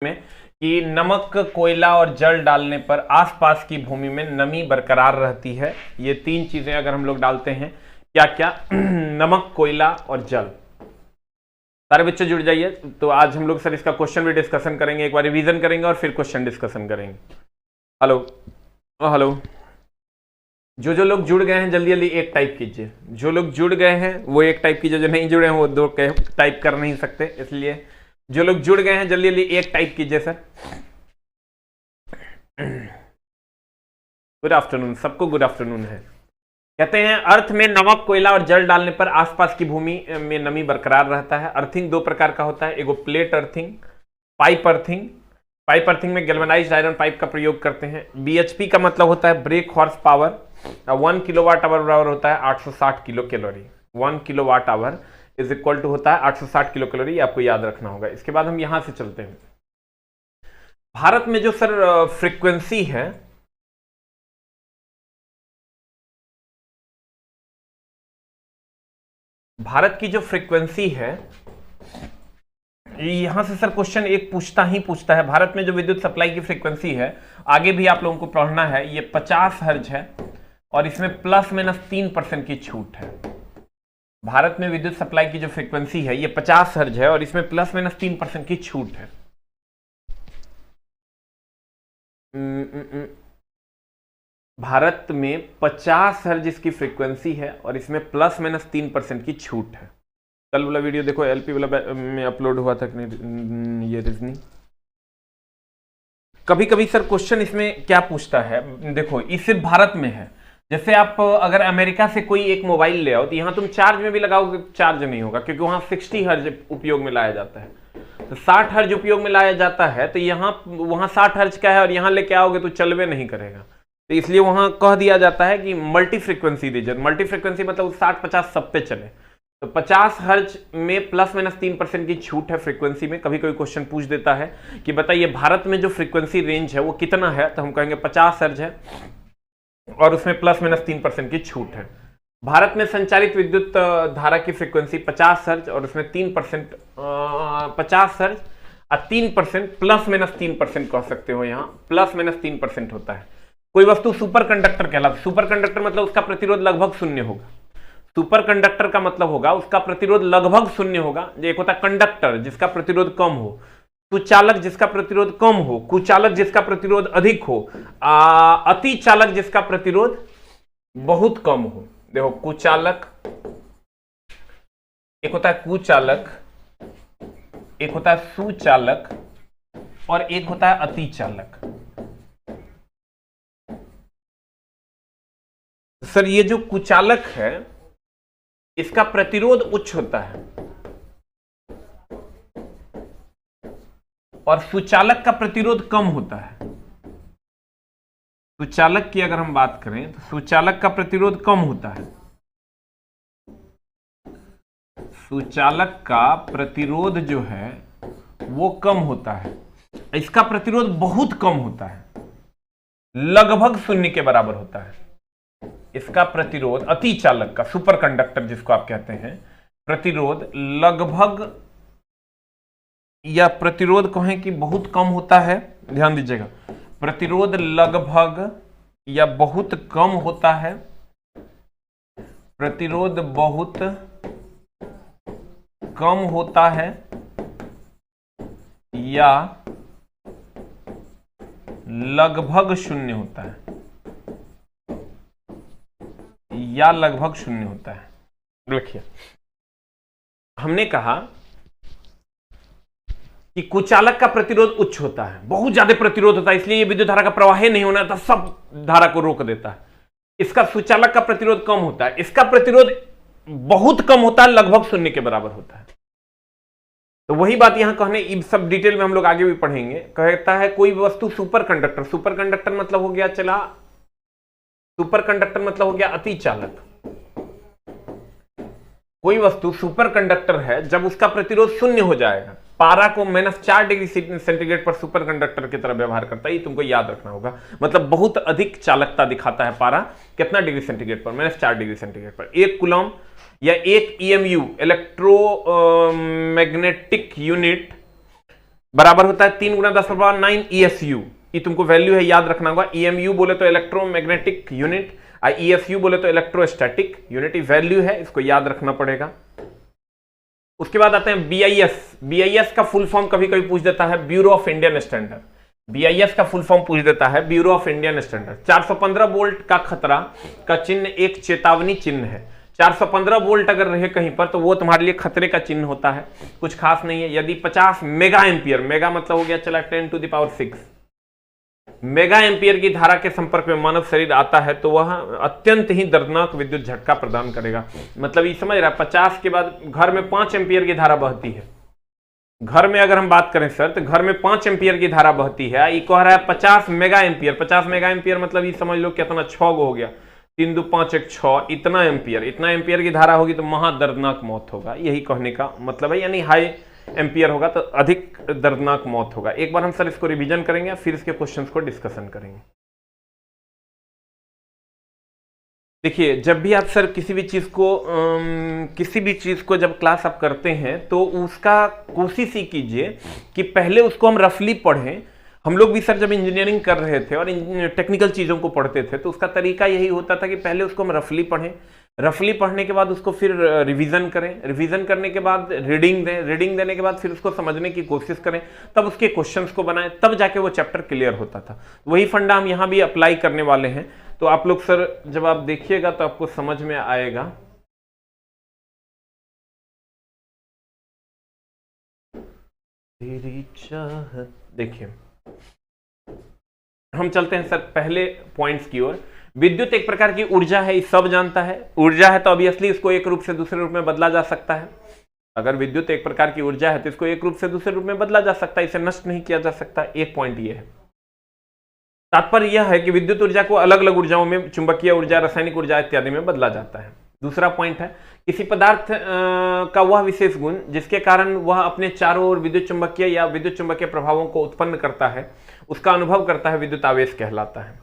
में कि नमक, कोयला और जल डालने पर आसपास की भूमि में नमी बरकरार रहती है। ये तीन चीजें अगर हम लोग डालते हैं, क्या क्या? नमक, कोयला और जल। सारे बच्चे जुड़ जाइए। तो आज हम लोग सर इसका क्वेश्चन भी डिस्कशन करेंगे, एक बार रिवीजन करेंगे और फिर क्वेश्चन डिस्कशन करेंगे। हेलो हेलो, जो जो लोग जुड़ गए हैं जल्दी जल्दी एक टाइप कीजिए। जो लोग जुड़ गए हैं वो एक टाइप कीजिए, जो नहीं जुड़े हैं वो दो टाइप कर नहीं सकते, इसलिए जो लोग जुड़ गए हैं जल्दी जल्दी एक टाइप कीजिए सर। गुड आफ्टरनून, सबको गुड आफ्टरनून है। कहते हैं अर्थ में नमक, कोयला और जल डालने पर आसपास की भूमि में नमी बरकरार रहता है। अर्थिंग दो प्रकार का होता है, एगो plate earthing, pipe earthing. Pipe earthing में गैल्वेनाइज्ड आयरन पाइप का प्रयोग करते हैं। बीएचपी का मतलब होता है brake horse power. 1 kilowatt hour बराबर होता है 860 kilo calorie. 1 kilowatt hour is equal to होता है 860 किलो कैलोरी, आपको याद रखना होगा। इसके बाद हम यहां से चलते हैं। भारत में जो सर फ्रीक्वेंसी है, भारत की जो फ्रीक्वेंसी है, यहां से सर क्वेश्चन एक पूछता है। भारत में जो विद्युत सप्लाई की फ्रीक्वेंसी है, आगे भी आप लोगों को पढ़ना है, ये 50 हर्ज है और इसमें ±3% की छूट है। भारत में विद्युत सप्लाई की जो फ्रीक्वेंसी है ये 50 हर्ज है और इसमें ±3% की छूट है। भारत में 50 हर्ज इसकी फ्रीक्वेंसी है और इसमें ±3% की छूट है। कल वाला वीडियो देखो, एलपी वाला में अपलोड हुआ था कि नहीं, ये रीजनिंग। कभी कभी सर क्वेश्चन इसमें क्या पूछता है, देखो ये सिर्फ भारत में है। जैसे आप अगर अमेरिका से कोई एक मोबाइल ले आओ तो यहां तुम चार्ज में भी लगाओगे, चार्ज नहीं होगा, क्योंकि वहां 60 हर्ज उपयोग में लाया जाता है। तो 60 हर्ज उपयोग में लाया जाता है, तो यहाँ वहां 60 हर्ज का है और यहां लेके आओगे तो चलवे नहीं करेगा। तो इसलिए वहां कह दिया जाता है कि multi frequency region. Multi frequency मतलब 60-50 सब पे चले। तो 50 हर्ज में ±3% की छूट है फ्रीक्वेंसी में। कभी कोई क्वेश्चन पूछ देता है कि बताइए भारत में जो फ्रीक्वेंसी रेंज है वो कितना है, तो हम कहेंगे 50 हर्ज है और उसमें ±3% की छूट है। भारत में संचारित विद्युत धारा की फ्रीक्वेंसी 50 हर्ज और उसमें 3% 50 हर्ज और 3% ±3% कह सकते हो, यहाँ ±3% होता है। कोई वस्तु सुपर कंडक्टर कहलाता। सुपर कंडक्टर मतलब उसका प्रतिरोध लगभग शून्य होगा। सुपर कंडक्टर का मतलब होगा उसका प्रतिरोध लगभग शून्य होगा। एक होता है कंडक्टर जिसका प्रतिरोध कम हो, सुचालक जिसका प्रतिरोध कम हो, कुचालक जिसका प्रतिरोध अधिक हो, अति चालक जिसका प्रतिरोध बहुत कम हो। देखो कुचालक, एक होता है कुचालक, एक होता है सुचालक और एक होता है अति चालक। सर ये जो कुचालक है इसका प्रतिरोध उच्च होता है और सुचालक का प्रतिरोध कम होता है। सुचालक की अगर हम बात करें तो सुचालक का प्रतिरोध कम होता है। सुचालक का प्रतिरोध जो है वो कम होता है, इसका प्रतिरोध बहुत कम होता है, लगभग शून्य के बराबर होता है। इसका प्रतिरोध अति चालक का, सुपर कंडक्टर जिसको आप कहते हैं, प्रतिरोध लगभग या प्रतिरोध कहें कि बहुत कम होता है। ध्यान दीजिएगा, प्रतिरोध लगभग या बहुत कम होता है, प्रतिरोध बहुत कम होता है या लगभग शून्य होता है, या लगभग शून्य होता है। देखिए हमने कहा कि कुचालक का प्रतिरोध उच्च होता है, बहुत ज्यादा प्रतिरोध होता है, इसलिए ये विद्युत धारा का प्रवाह नहीं होना था, सब धारा को रोक देता है। इसका सुचालक का प्रतिरोध कम होता है, इसका प्रतिरोध बहुत कम होता है, लगभग शून्य के बराबर होता है। तो वही बात यहां कहने, सब डिटेल में हम लोग आगे भी पढ़ेंगे। कहता है कोई वस्तु सुपर कंडक्टर, सुपर कंडक्टर मतलब हो गया, चला सुपर कंडक्टर मतलब हो गया अति चालक। कोई वस्तु सुपर कंडक्टर है जब उसका प्रतिरोध शून्य हो जाएगा। पारा को -4 डिग्री सेंटीग्रेड पर सुपर कंडक्टर की तरह व्यवहार करता है, ये तुमको याद रखना होगा। मतलब बहुत अधिक चालकता दिखाता है पारा, कितना डिग्री सेंटीग्रेड पर? -4 डिग्री सेंटीग्रेड पर। 1 कूलम या 1 EMU इलेक्ट्रोमैग्नेटिक यूनिट बराबर होता है 3 × 10⁻9 ESU। ये तुमको वैल्यू है, याद रखना होगा। EMU बोले तो इलेक्ट्रोमैग्नेटिक यूनिट, ESU बोले तो इलेक्ट्रोस्टैटिक यूनिट। वैल्यू है, इसको याद रखना पड़ेगा। उसके बाद आते हैं BIS। BIS का फुल फॉर्म कभी कभी पूछ देता है, bureau of Indian standard. BIS का फुल फॉर्म पूछ देता है, bureau of Indian standard. 415 volt का खतरा का चिन्ह एक चेतावनी चिन्ह है। 415 वोल्ट अगर रहे कहीं पर तो वो तुम्हारे लिए खतरे का चिन्ह होता है, कुछ खास नहीं है। यदि 50 मेगा एम्पियर, मेगा मतलब हो गया चला 10⁻6 मेगा एम्पियर की धारा के संपर्क में मानव शरीर आता है तो वह अत्यंत ही दर्दनाक विद्युत झटका प्रदान करेगा। मतलब ये समझ रहा है, 50 के बाद घर में 5 एम्पियर की धारा बहती है। घर में अगर हम बात करें सर, तो घर में 5 एम्पियर की धारा बहती है। ये कह रहा है 50 मेगा एम्पियर। 50 मेगा एम्पियर मतलब ये समझ लो कितना, 6 गो हो गया, 3 2 5 1 6, इतना एम्पियर की धारा होगी तो महा दर्दनाक मौत होगा। यही कहने का मतलब है, यानी हाई एम्पियर होगा तो अधिक दर्दनाक मौत होगा। एक बार हम सर इसको रिवीजन करेंगे, फिर इसके क्वेश्चंस को डिस्कशन करेंगे। देखिए, जब भी आप सर किसी भी चीज को जब क्लास आप करते हैं तो उसका कोशिश ही कीजिए कि पहले उसको हम रफली पढ़ें। हम लोग भी सर जब इंजीनियरिंग कर रहे थे और टेक्निकल चीज़ों को पढ़ते थे तो उसका तरीका यही होता था कि पहले उसको हम रफली पढ़ें, रफली पढ़ने के बाद उसको फिर रिवीजन करें, रिवीजन करने के बाद रीडिंग दें, रीडिंग देने के बाद फिर उसको समझने की कोशिश करें, तब उसके क्वेश्चंस को बनाएं, तब जाके वो चैप्टर क्लियर होता था। वही फंडा हम यहाँ भी अप्लाई करने वाले हैं। तो आप लोग सर जब आप देखिएगा तो आपको समझ में आएगा। तेरी चाहत, देखिए हम चलते हैं सर पहले पॉइंट्स की ओर। विद्युत एक प्रकार की ऊर्जा है, सब जानता है। ऊर्जा है तो ऑब्वियसली इसको एक रूप से दूसरे रूप में बदला जा सकता है। अगर विद्युत एक प्रकार की ऊर्जा है तो इसको एक रूप से दूसरे रूप में बदला जा सकता है, इसे नष्ट नहीं किया जा सकता। एक पॉइंट ये है। तात्पर्य यह है कि विद्युत ऊर्जा को अलग अलग ऊर्जाओं में, चुंबकीय ऊर्जा, रासायनिक ऊर्जा इत्यादि में बदला जाता है। दूसरा पॉइंट है, किसी पदार्थ का वह विशेष गुण जिसके कारण वह अपने चारों ओर विद्युत चुंबकीय या विद्युत चुंबकीय प्रभावों को उत्पन्न करता है, उसका अनुभव करता है, विद्युत आवेश कहलाता है।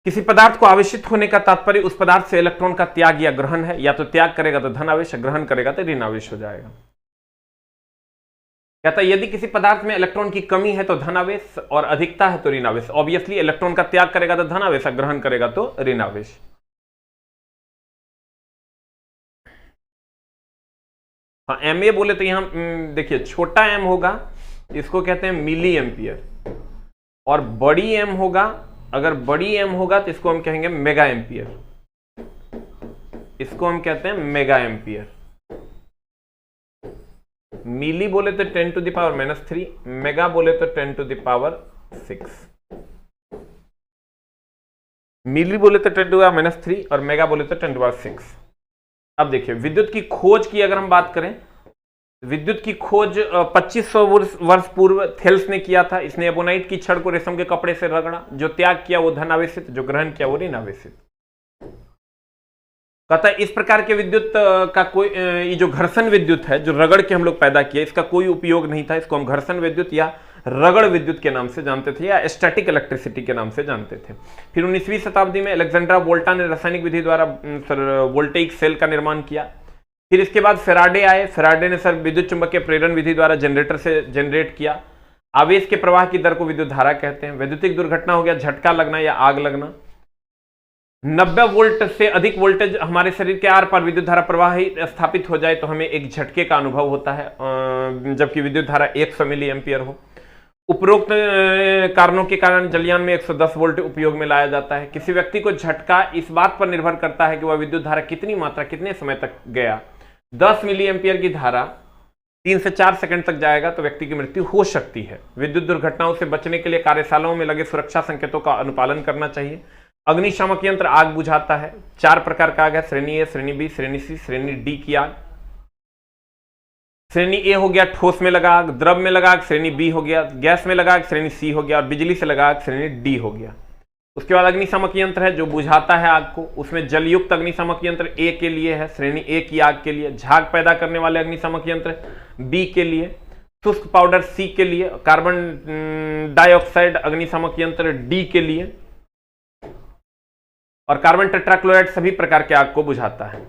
किसी पदार्थ को आवेशित होने का तात्पर्य उस पदार्थ से इलेक्ट्रॉन का त्याग या ग्रहण है। या तो त्याग करेगा तो धन आवेश, ग्रहण करेगा तो ऋण आवेश हो जाएगा। कहता है यदि किसी पदार्थ में इलेक्ट्रॉन की कमी है तो धन आवेश और अधिकता है तो ऋण आवेश। ऑब्वियसली इलेक्ट्रॉन का त्याग करेगा तो धन आवेश, ग्रहण करेगा तो ऋण आवेश। हाँ, एमए बोले तो यहां देखिए छोटा एम होगा, इसको कहते हैं मिली एम्पियर, और बड़ी एम होगा, अगर बड़ी एम होगा तो इसको हम कहेंगे मेगा एम्पियर। इसको हम कहते हैं मेगा एम्पियर। मिली बोले तो 10⁻³ मेगा बोले तो 10⁻⁶। मिली बोले तो 10⁻³ और मेगा बोले तो 10⁻⁶। अब देखिए विद्युत की खोज की अगर हम बात करें, विद्युत की खोज 2500 वर्ष पूर्व थेल्स ने किया था। इसने एबोनाइट की छड़ को रेशम के कपड़े से रगड़ा, जो त्याग किया वो धन आवेशित, जो ग्रहण किया वो ऋण आवेशित। कहता है इस प्रकार के विद्युत का कोई, ये जो घर्षण विद्युत है जो रगड़ के हम लोग पैदा किया, इसका कोई उपयोग नहीं था। इसको हम घर्षण विद्युत या रगड़ विद्युत के नाम से जानते थे, या स्टैटिक इलेक्ट्रिसिटी के नाम से जानते थे। फिर 19वीं शताब्दी में अलेक्जेंड्रा वोल्टा ने रासायनिक विधि द्वारा वोल्टेइक सेल का निर्माण किया। फिर इसके बाद फेराडे आए। फेराडे ने सर विद्युत चुंबकीय प्रेरण विधि द्वारा जनरेटर से जनरेट किया। आवेश के प्रवाह की दर को विद्युत धारा कहते हैं। वैद्युतिक दुर्घटना हो गया झटका लगना या आग लगना। 90 वोल्ट से अधिक वोल्टेज हमारे शरीर के आर पार विद्युत धारा प्रवाह ही स्थापित हो जाए तो हमें एक झटके का अनुभव होता है, जबकि विद्युत धारा 100 मिली एम्पियर हो। उपरोक्त कारणों के कारण जलयान में 110 वोल्ट उपयोग में लाया जाता है। किसी व्यक्ति को झटका इस बात पर निर्भर करता है कि वह विद्युत धारा कितनी मात्रा कितने समय तक गया। 10 मिली एम्पियर की धारा 3 से 4 सेकंड तक जाएगा तो व्यक्ति की मृत्यु हो सकती है। विद्युत दुर्घटनाओं से बचने के लिए कार्यशालाओं में लगे सुरक्षा संकेतों का अनुपालन करना चाहिए। अग्निशामक यंत्र आग बुझाता है। 4 प्रकार का आग है, श्रेणी ए, श्रेणी बी, श्रेणी सी, श्रेणी डी की आग। श्रेणी ए हो गया ठोस में लगा आग, द्रव में लगा आग, श्रेणी बी हो गया, गैस में लगा आग, श्रेणी सी हो गया, और बिजली से लगा आग, श्रेणी डी हो गया। उसके बाद अग्निशामक यंत्र है जो बुझाता है आग को। उसमें जलयुक्त अग्निशामक यंत्र ए के लिए है, श्रेणी ए की आग के लिए। झाग पैदा करने वाले अग्निशामक यंत्र बी के लिए। शुष्क पाउडर सी के लिए। कार्बन डाइऑक्साइड अग्निशामक यंत्र डी के लिए। और कार्बन टेट्राक्लोराइड सभी प्रकार के आग को बुझाता है।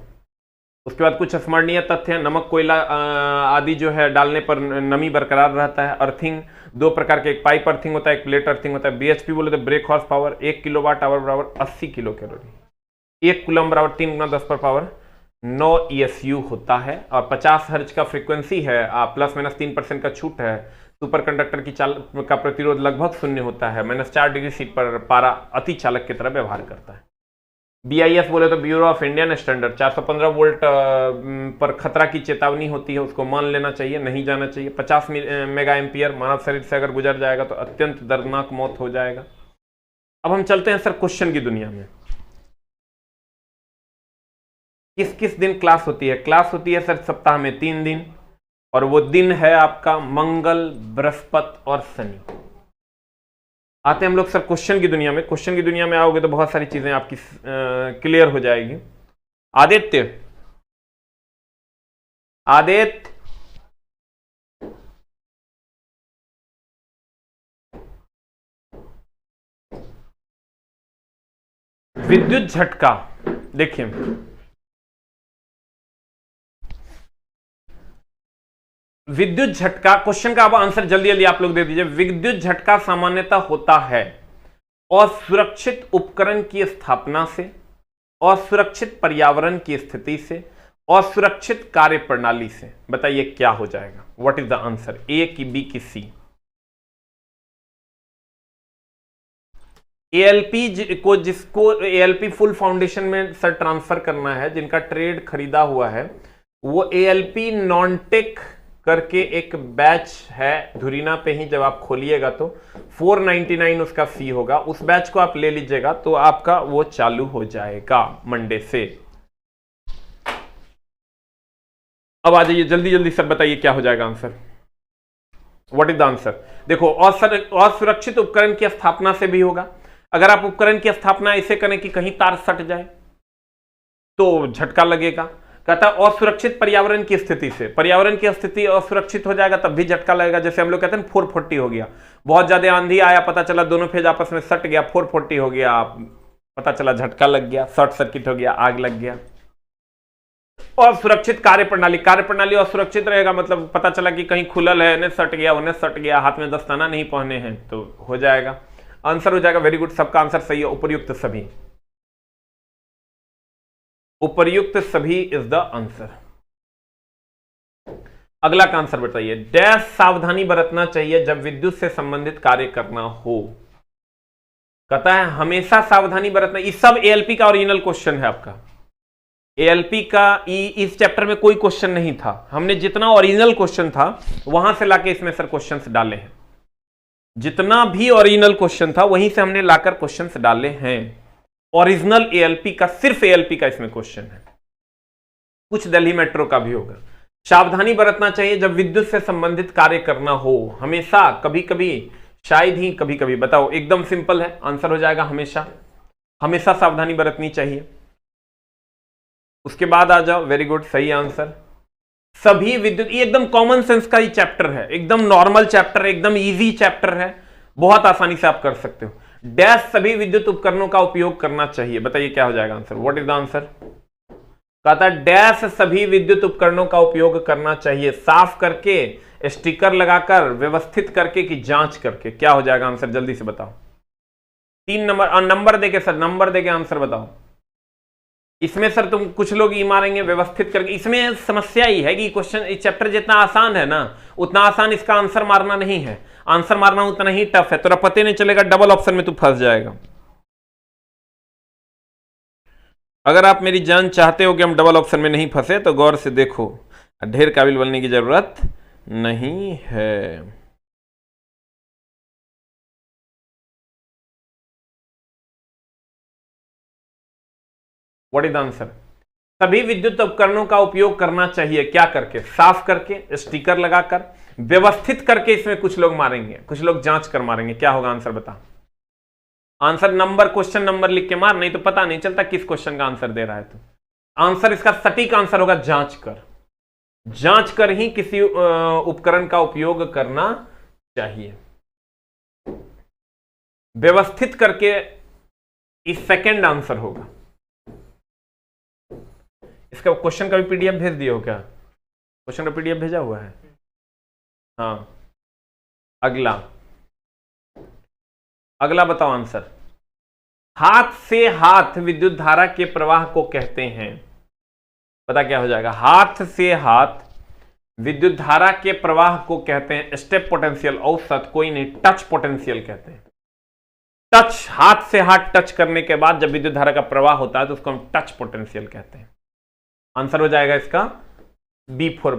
उसके बाद कुछ स्मरणीय तथ्य हैं। नमक, कोयला आदि जो है डालने पर नमी बरकरार रहता है। अर्थिंग, दो प्रकार के, एक पाइप अर्थिंग होता है, एक प्लेट अर्थिंग होता है। बीएचपी बोले तो break horse power, 1 kilowatt hour बराबर 80 किलो कैलोरी। 1 कूलम बराबर 3 गुना 10 पर पावर 9 ESU होता है। और 50 हर्ज का फ्रीक्वेंसी है, ±3% का छूट है। सुपर कंडक्टर की चाल का प्रतिरोध लगभग 0 होता है। -4 डिग्री सी पर पारा अति चालक की तरह व्यवहार करता है। BIS बोले तो bureau of Indian standard, 415 volt पर खतरा की चेतावनी होती है, उसको मान लेना चाहिए, नहीं जाना चाहिए। 50 मेगा एम्पियर मानव शरीर से अगर गुजर जाएगा तो अत्यंत दर्दनाक मौत हो जाएगा। अब हम चलते हैं सर क्वेश्चन की दुनिया में। किस किस दिन क्लास होती है? क्लास होती है सर सप्ताह में 3 दिन, और वो दिन है आपका मंगल, बृहस्पति और शनि। आते हैं हम लोग सर क्वेश्चन की दुनिया में। क्वेश्चन की दुनिया में आओगे तो बहुत सारी चीजें आपकी क्लियर हो जाएगी। आदित्य, विद्युत झटका, देखिए विद्युत झटका, क्वेश्चन का अब आंसर जल्दी जल्दी आप लोग दे दीजिए। विद्युत झटका सामान्यतः होता है असुरक्षित उपकरण की स्थापना से, असुरक्षित पर्यावरण की स्थिति से, असुरक्षित कार्य प्रणाली से। बताइए क्या हो जाएगा? What is the answer? A की, बी की, सी? एएलपी को, जिसको एएलपी फुल फाउंडेशन में सर ट्रांसफर करना है, जिनका ट्रेड खरीदा हुआ है, वो एएलपी नॉनटेक करके एक बैच है धुरीना पे ही। जब आप खोलिएगा तो 499 उसका फी होगा। उस बैच को आप ले लीजिएगा तो आपका वो चालू हो जाएगा मंडे से। अब आ जाइए जल्दी जल्दी सर, बताइए क्या हो जाएगा answer? What is the answer? देखो, असुरक्षित उपकरण की स्थापना से भी होगा। अगर आप उपकरण की स्थापना ऐसे करें कि कहीं तार सट जाए तो झटका लगेगा। कहता है असुरक्षित पर्यावरण की स्थिति से, पर्यावरण की स्थिति असुरक्षित हो जाएगा तब भी झटका लगेगा। जैसे हम लोग कहते हैं 440 हो गया, बहुत ज्यादा आंधी आया, पता चला दोनों फेज आपस में सट गया, 440 हो गया, पता चला झटका लग गया, शॉर्ट सर्किट हो गया, आग लग गया। असुरक्षित कार्य प्रणाली, कार्य प्रणाली असुरक्षित रहेगा, मतलब पता चला कि कहीं खुलल है, इन्हें सट गया, उन्हें सट गया, हाथ में दस्ताना नहीं पहने हैं, तो हो जाएगा। आंसर हो जाएगा, वेरी गुड, सबका आंसर सही है, उपर्युक्त सभी। उपर्युक्त सभी इज द आंसर। अगला का आंसर बताइए। डैश सावधानी बरतना चाहिए जब विद्युत से संबंधित कार्य करना हो। कहता है हमेशा सावधानी बरतना। ये सब एएलपी का ओरिजिनल क्वेश्चन है आपका। एएलपी का इस चैप्टर में कोई क्वेश्चन नहीं था, हमने जितना ओरिजिनल क्वेश्चन था वहां से लाके इसमें सर क्वेश्चंस डाले हैं। जितना भी ओरिजिनल क्वेश्चन था वहीं से हमने लाकर क्वेश्चंस डाले हैं। ओरिजिनल एएलपी का, सिर्फ एएलपी का इसमें क्वेश्चन है, कुछ दिल्ली मेट्रो का भी होगा। सावधानी बरतना चाहिए जब विद्युत से संबंधित कार्य करना हो। हमेशा, कभी कभी, शायद ही, कभी कभी। बताओ, एकदम सिंपल है, आंसर हो जाएगा हमेशा। हमेशा सावधानी बरतनी चाहिए। उसके बाद आ जाओ, वेरी गुड, सही आंसर। सभी विद्युत, ये एकदम कॉमन सेंस का ही चैप्टर है, एकदम नॉर्मल चैप्टर है, एकदम इजी चैप्टर है, बहुत आसानी से आप कर सकते हो। डैश सभी विद्युत उपकरणों का उपयोग करना चाहिए। बताइए क्या हो जाएगा answer? What is the answer? कहता है डैश सभी विद्युत उपकरणों का उपयोग करना चाहिए, साफ करके, स्टिकर लगाकर, व्यवस्थित करके कि जांच करके। क्या हो जाएगा आंसर? जल्दी से बताओ। 3 नंबर, नंबर देके सर, नंबर देके आंसर बताओ। इसमें सर तुम कुछ लोग ई मारेंगे व्यवस्थित करके। इसमें समस्या ही है कि क्वेश्चन, इस चैप्टर जितना आसान है ना, उतना आसान इसका आंसर मारना नहीं है। आंसर मारना उतना ही टफ है, तेरा पता नहीं चलेगा, डबल ऑप्शन में तू फंस जाएगा। अगर आप मेरी जान चाहते हो कि हम डबल ऑप्शन में नहीं फंसे तो गौर से देखो, ढेर काबिल बनने की जरूरत नहीं है। What is the answer? सभी विद्युत उपकरणों का उपयोग करना चाहिए, क्या करके? साफ करके, स्टिकर लगाकर, व्यवस्थित करके। इसमें कुछ लोग मारेंगे, कुछ लोग जांच कर मारेंगे। क्या होगा आंसर बता? आंसर नंबर, क्वेश्चन नंबर लिख के मार, नहीं तो पता नहीं चलता किस क्वेश्चन का आंसर दे रहा है। तो आंसर, इसका सटीक आंसर होगा जांच कर। जांच कर ही किसी उपकरण का उपयोग करना चाहिए। व्यवस्थित करके इस सेकंड आंसर होगा। इसका क्वेश्चन का भी पीडीएफ भेज दिए हो क्या? क्वेश्चन का पीडीएफ भेजा हुआ है? हाँ। अगला बताओ आंसर। हाथ से हाथ विद्युत धारा के प्रवाह को कहते हैं। पता क्या हो जाएगा? हाथ से हाथ विद्युत धारा के प्रवाह को कहते हैं स्टेप पोटेंशियल, औसत कोई नहीं, टच पोटेंशियल कहते हैं। टच, हाथ से हाथ टच करने के बाद जब विद्युत धारा का प्रवाह होता है तो उसको हम टच पोटेंशियल कहते हैं। आंसर हो जाएगा इसका B for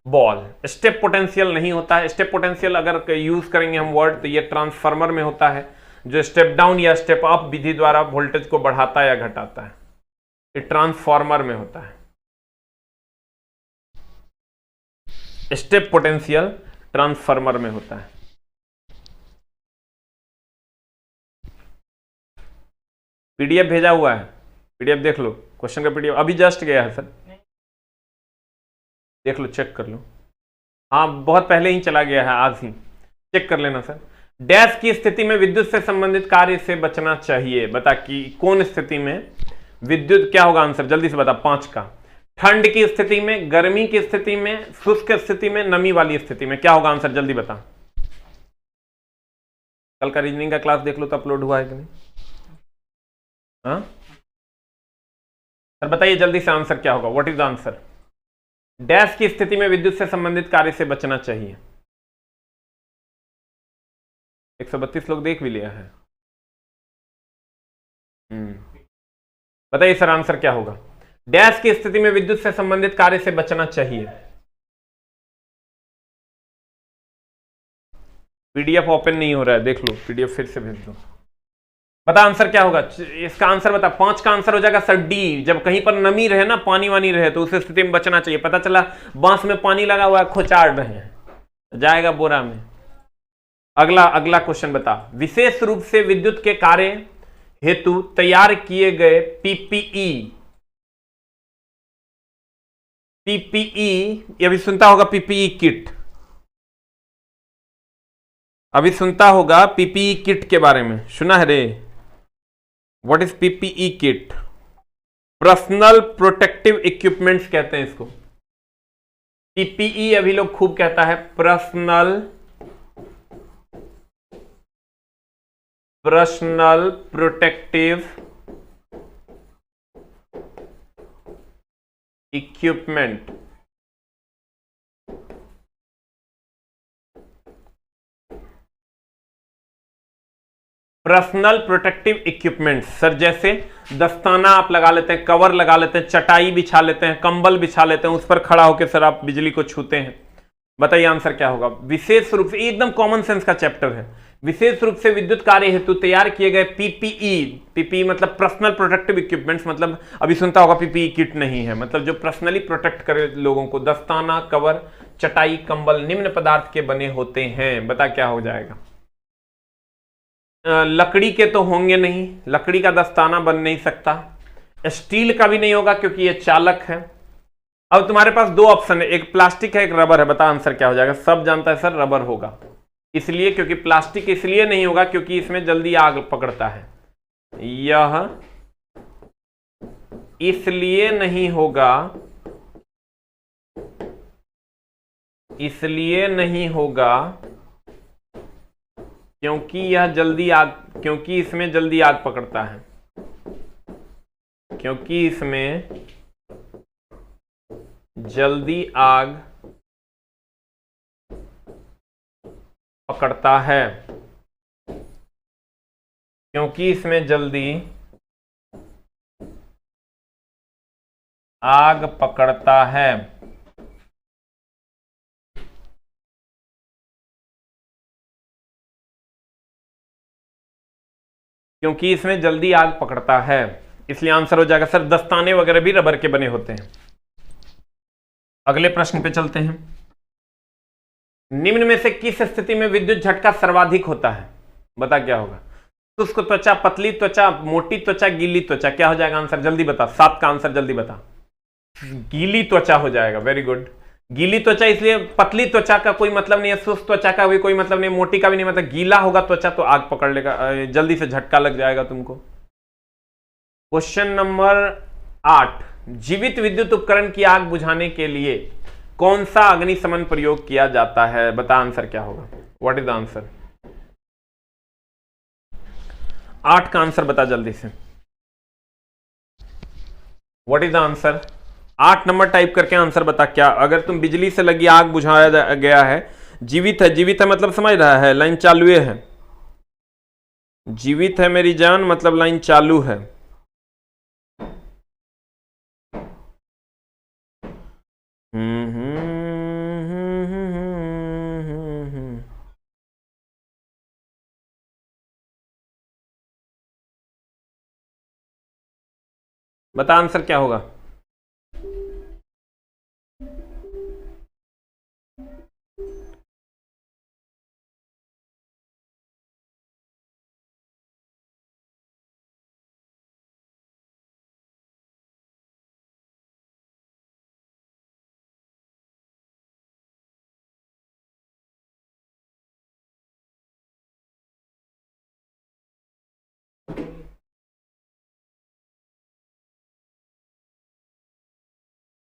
ball. Step potential नहीं होता है। स्टेप पोटेंशियल अगर यूज करेंगे हम वर्ड तो ये ट्रांसफार्मर में होता है, जो स्टेप डाउन या स्टेप अप विधि द्वारा वोल्टेज को बढ़ाता या घटाता है। ये ट्रांसफार्मर में होता है। स्टेप पोटेंशियल ट्रांसफार्मर में होता है। पीडीएफ भेजा हुआ है, पीडीएफ देख लो। क्वेश्चन का पीडीएफ अभी जस्ट गया है सर, देख लो, चेक कर लो। हाँ, बहुत पहले ही चला गया है, आज ही चेक कर लेना सर। डैश की स्थिति में विद्युत से संबंधित कार्य से बचना चाहिए। बता कि कौन स्थिति में विद्युत, क्या होगा आंसर जल्दी से बता। 5 का। ठंड की स्थिति में, गर्मी की स्थिति में, शुष्क स्थिति में, नमी वाली स्थिति में, क्या होगा आंसर जल्दी बता। कल का रीजनिंग का क्लास देख लो तो अपलोड हुआ है कि नहीं? हाँ सर बताइए जल्दी से आंसर क्या होगा। What is the answer? Dash की स्थिति में विद्युत से संबंधित कार्य से बचना चाहिए। 132 लोग देख भी लिया है। बताइए सर आंसर क्या होगा? डैश की स्थिति में विद्युत से संबंधित कार्य से बचना चाहिए। पीडीएफ ओपन नहीं हो रहा है, देख लो पीडीएफ फिर से भेज दो। बता आंसर क्या होगा इसका? आंसर बता। 5 का आंसर हो जाएगा सर डी। जब कहीं पर नमी रहे ना, पानी वानी रहे, तो उस स्थिति में बचना चाहिए। पता चला बांस में पानी लगा हुआ है, खोचाड़ रहे हैं, जाएगा बोरा में। अगला क्वेश्चन बता। विशेष रूप से विद्युत के कार्य हेतु तैयार किए गए पीपीई अभी सुनता होगा पीपीई किट, अभी सुनता होगा पीपीई किट के बारे में, सुना है रे? What is PPE kit? Personal protective equipments कहते हैं इसको। पीपीई अभी लोग खूब कहता है, personal protective equipment. Personal protective equipment sir, जैसे दस्ताना आप लगा लेते हैं, कवर लगा लेते हैं, चटाई बिछा लेते हैं, कंबल बिछा लेते हैं, उस पर खड़ा होकर सर आप बिजली को छूते हैं। बताइए आंसर क्या होगा? विशेष रूप से, एकदम कॉमन सेंस का चैप्टर है। विशेष रूप से विद्युत कार्य हेतु तैयार किए गए पीपीई मतलब पर्सनल प्रोटेक्टिव इक्विपमेंट्स, मतलब अभी सुनता होगा पीपीई किट नहीं है, मतलब जो पर्सनली प्रोटेक्ट करे लोगों को। दस्ताना, कवर, चटाई, कंबल निम्न पदार्थ के बने होते हैं। बता क्या हो जाएगा? लकड़ी के तो होंगे नहीं, लकड़ी का दस्ताना बन नहीं सकता। स्टील का भी नहीं होगा क्योंकि ये चालक है। अब तुम्हारे पास 2 ऑप्शन है, एक प्लास्टिक है, एक रबर है। बता आंसर क्या हो जाएगा? सब जानता है सर रबर होगा, इसलिए क्योंकि प्लास्टिक इसलिए नहीं होगा क्योंकि इसमें जल्दी आग पकड़ता है। यह इसलिए नहीं होगा, इसलिए नहीं होगा क्योंकि यह जल्दी आग, क्योंकि इसमें जल्दी आग पकड़ता है, क्योंकि इसमें जल्दी आग पकड़ता है, क्योंकि इसमें जल्दी आग पकड़ता है। क्योंकि इसमें जल्दी आग पकड़ता है, इसलिए आंसर हो जाएगा सर दस्ताने वगैरह भी रबर के बने होते हैं। अगले प्रश्न पे चलते हैं। निम्न में से किस स्थिति में विद्युत झटका सर्वाधिक होता है? बता क्या होगा? शुष्क त्वचा, पतली त्वचा, मोटी त्वचा, गीली त्वचा, क्या हो जाएगा आंसर जल्दी बता। 7 का आंसर जल्दी बता। गीली त्वचा हो जाएगा, वेरी गुड। गीली त्वचा इसलिए, पतली त्वचा का कोई मतलब नहीं है, शुष्क त्वचा का भी कोई मतलब नहीं, मोटी का भी नहीं, मतलब गीला होगा त्वचा तो आग पकड़ लेगा, जल्दी से झटका लग जाएगा तुमको। Question number 8। जीवित विद्युत उपकरण की आग बुझाने के लिए कौन सा अग्निशमन प्रयोग किया जाता है? बता आंसर क्या होगा? What is the answer? 8 का आंसर बता जल्दी से। What is the answer? 8 number type करके आंसर बता। क्या अगर तुम बिजली से लगी आग बुझाया गया है, जीवित है, जीवित है मतलब समझ रहा है, लाइन चालू है, जीवित है मेरी जान मतलब लाइन चालू है। बता आंसर क्या होगा?